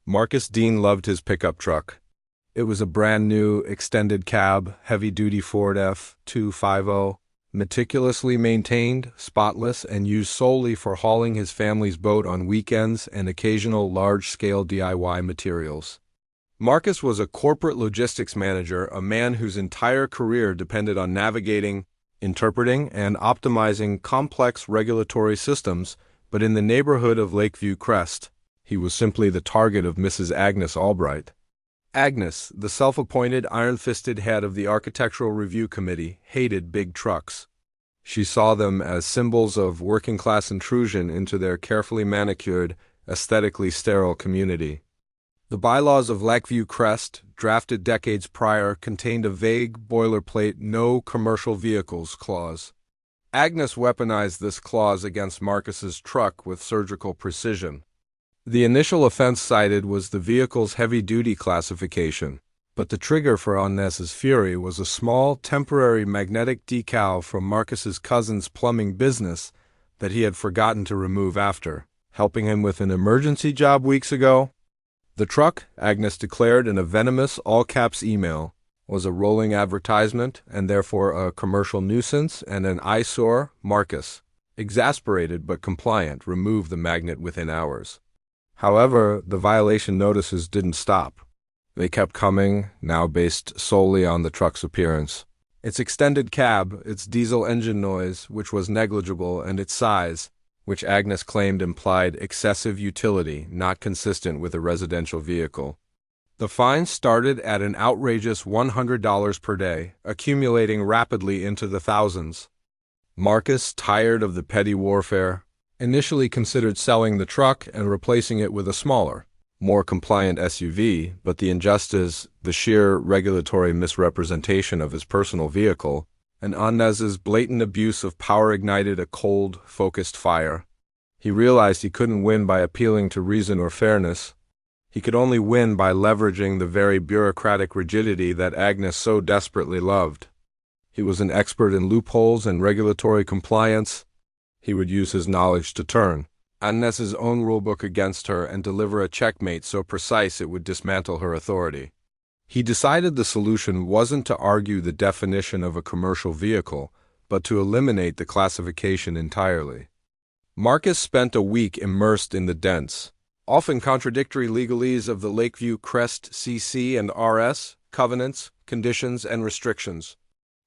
Marcus Dean loved his pickup truck. It was a brand new, extended cab, heavy-duty Ford F-250, meticulously maintained, spotless, and used solely for hauling his family's boat on weekends and occasional large-scale DIY materials. Marcus was a corporate logistics manager, a man whose entire career depended on navigating, interpreting, and optimizing complex regulatory systems, but in the neighborhood of Lakeview Crest, he was simply the target of Mrs. Agnes Albright. Agnes, the self-appointed iron-fisted head of the Architectural Review Committee, hated big trucks. She saw them as symbols of working-class intrusion into their carefully manicured, aesthetically sterile community. The bylaws of Lakeview Crest, drafted decades prior, contained a vague, boilerplate "no commercial vehicles" clause. Agnes weaponized this clause against Marcus's truck with surgical precision. The initial offense cited was the vehicle's heavy-duty classification, but the trigger for Agnes's fury was a small, temporary magnetic decal from Marcus's cousin's plumbing business that he had forgotten to remove after helping him with an emergency job weeks ago. The truck, Agnes declared in a venomous all-caps email, was a rolling advertisement and therefore a commercial nuisance and an eyesore. Marcus, exasperated but compliant, removed the magnet within hours. However, the violation notices didn't stop. They kept coming, now based solely on the truck's appearance. Its extended cab, its diesel engine noise, which was negligible, and its size, which Agnes claimed implied excessive utility not consistent with a residential vehicle. The fines started at an outrageous $100 per day, accumulating rapidly into the thousands. Marcus, tired of the petty warfare, initially considered selling the truck and replacing it with a smaller, more compliant SUV, but the injustice, the sheer regulatory misrepresentation of his personal vehicle, and Agnes's blatant abuse of power ignited a cold, focused fire. He realized he couldn't win by appealing to reason or fairness. He could only win by leveraging the very bureaucratic rigidity that Agnes so desperately loved. He was an expert in loopholes and regulatory compliance. He would use his knowledge to turn Agnes's own rulebook against her and deliver a checkmate so precise it would dismantle her authority. He decided the solution wasn't to argue the definition of a commercial vehicle, but to eliminate the classification entirely. Marcus spent a week immersed in the dense, often contradictory legalese of the Lakeview Crest CC and RS, covenants, conditions, and restrictions.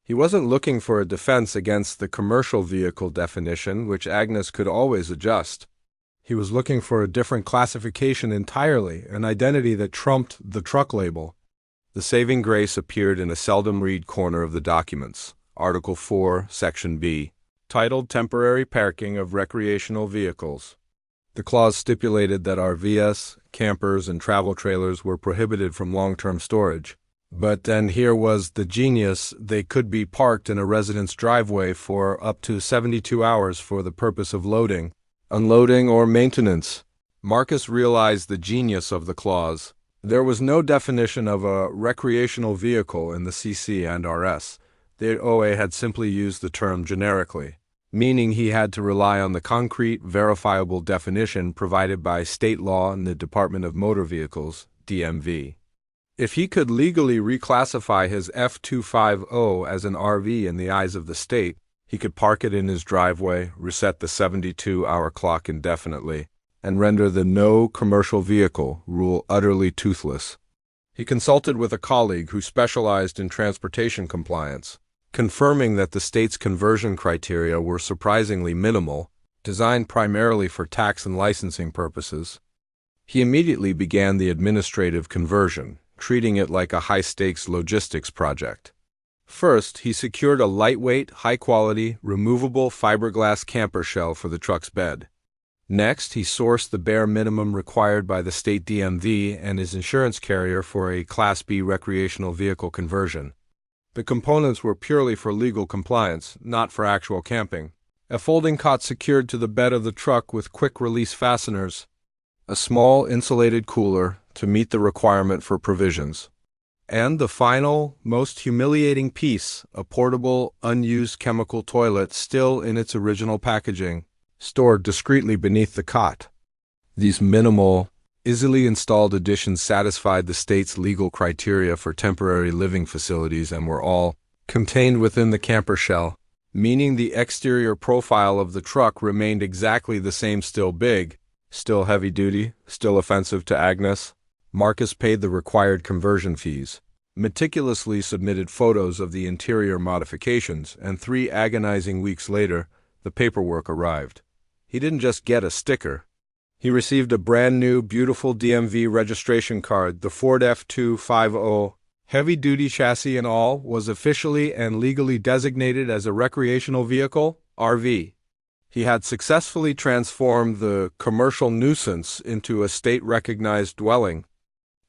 He wasn't looking for a defense against the commercial vehicle definition, which Agnes could always adjust. He was looking for a different classification entirely, an identity that trumped the truck label. The saving grace appeared in a seldom-read corner of the documents, Article 4, Section B, titled Temporary Parking of Recreational Vehicles. The clause stipulated that RVs, campers, and travel trailers were prohibited from long-term storage. But then here was the genius: they could be parked in a resident's driveway for up to 72 hours for the purpose of loading, unloading, or maintenance. Marcus realized the genius of the clause. There was no definition of a recreational vehicle in the CC and RS. The OA had simply used the term generically, meaning he had to rely on the concrete, verifiable definition provided by state law and the Department of Motor Vehicles, DMV. If he could legally reclassify his F-250 as an RV in the eyes of the state, he could park it in his driveway, reset the 72-hour clock indefinitely, and render the no commercial vehicle rule utterly toothless. He consulted with a colleague who specialized in transportation compliance, confirming that the state's conversion criteria were surprisingly minimal, designed primarily for tax and licensing purposes. He immediately began the administrative conversion, treating it like a high-stakes logistics project. First, he secured a lightweight, high-quality, removable fiberglass camper shell for the truck's bed. Next, he sourced the bare minimum required by the State DMV and his insurance carrier for a Class B Recreational Vehicle conversion. The components were purely for legal compliance, not for actual camping. A folding cot secured to the bed of the truck with quick-release fasteners. A small insulated cooler to meet the requirement for provisions. And the final, most humiliating piece, a portable, unused chemical toilet still in its original packaging, stored discreetly beneath the cot. These minimal, Easily installed additions satisfied the state's legal criteria for temporary living facilities and were all contained within the camper shell, meaning the exterior profile of the truck remained exactly the same, still big, still heavy-duty, still offensive to Agnes. Marcus paid the required conversion fees, meticulously submitted photos of the interior modifications, and 3 agonizing weeks later, the paperwork arrived. He didn't just get a sticker. He received a brand-new, beautiful DMV registration card. The Ford F250, heavy-duty chassis and all, was officially and legally designated as a recreational vehicle, RV. He had successfully transformed the commercial nuisance into a state-recognized dwelling.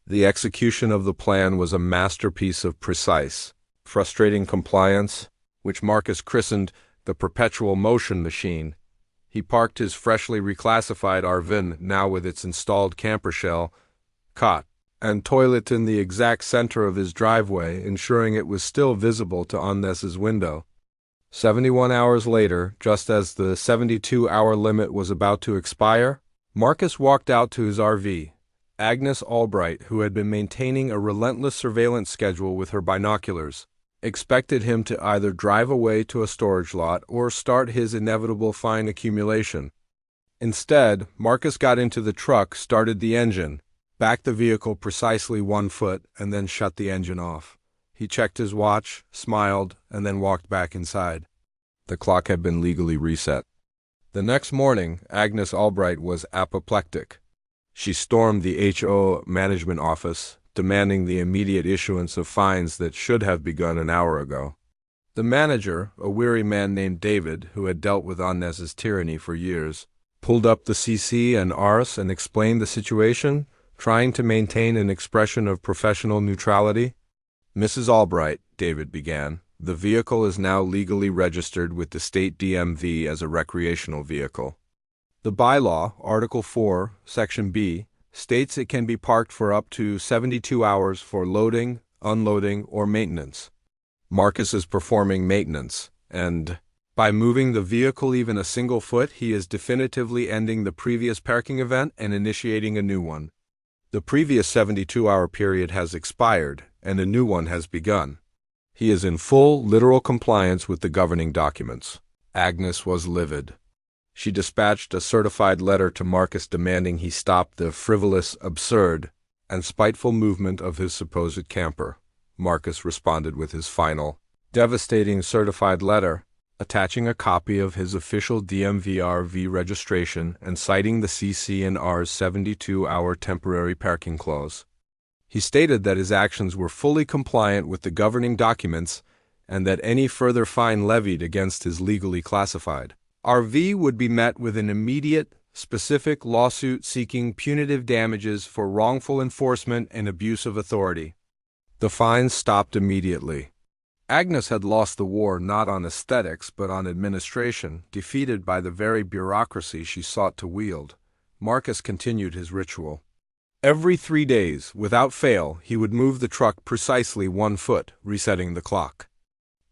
The execution of the plan was a masterpiece of precise, frustrating compliance, which Marcus christened the perpetual motion machine. He parked his freshly reclassified RV, now with its installed camper shell, cot, and toilet in the exact center of his driveway, ensuring it was still visible to Agnes's window. 71 hours later, just as the 72-hour limit was about to expire, Marcus walked out to his RV. Agnes Albright, who had been maintaining a relentless surveillance schedule with her binoculars, expected him to either drive away to a storage lot or start his inevitable fine accumulation. Instead, Marcus got into the truck, started the engine, backed the vehicle precisely 1 foot, and then shut the engine off. He checked his watch, smiled, and then walked back inside. The clock had been legally reset. The next morning, Agnes Albright was apoplectic. She stormed the HOA management office, demanding the immediate issuance of fines that should have begun an hour ago. The manager, a weary man named David, who had dealt with Agnes's tyranny for years, pulled up the CC and Rs and explained the situation, trying to maintain an expression of professional neutrality. "Mrs. Albright," David began, "the vehicle is now legally registered with the State DMV as a recreational vehicle. The bylaw, Article 4, Section B, states it can be parked for up to 72 hours for loading, unloading, or maintenance. Marcus is performing maintenance, and by moving the vehicle even a single foot, he is definitively ending the previous parking event and initiating a new one. The previous 72-hour period has expired, and a new one has begun. He is in full, literal compliance with the governing documents." Agnes was livid. She dispatched a certified letter to Marcus demanding he stop the frivolous, absurd, and spiteful movement of his supposed camper. Marcus responded with his final, devastating certified letter, attaching a copy of his official DMV RV registration and citing the CC and R's 72-hour temporary parking clause. He stated that his actions were fully compliant with the governing documents and that any further fine levied against his legally classified RV would be met with an immediate, specific lawsuit seeking punitive damages for wrongful enforcement and abuse of authority. The fines stopped immediately. Agnes had lost the war not on aesthetics but on administration, defeated by the very bureaucracy she sought to wield. Marcus continued his ritual. Every 3 days, without fail, he would move the truck precisely 1 foot, resetting the clock.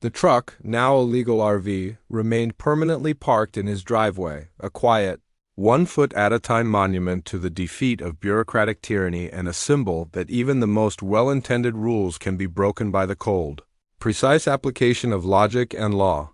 The truck, now a legal RV, remained permanently parked in his driveway, a quiet, 1 foot at a time monument to the defeat of bureaucratic tyranny and a symbol that even the most well-intended rules can be broken by the cold, precise application of logic and law.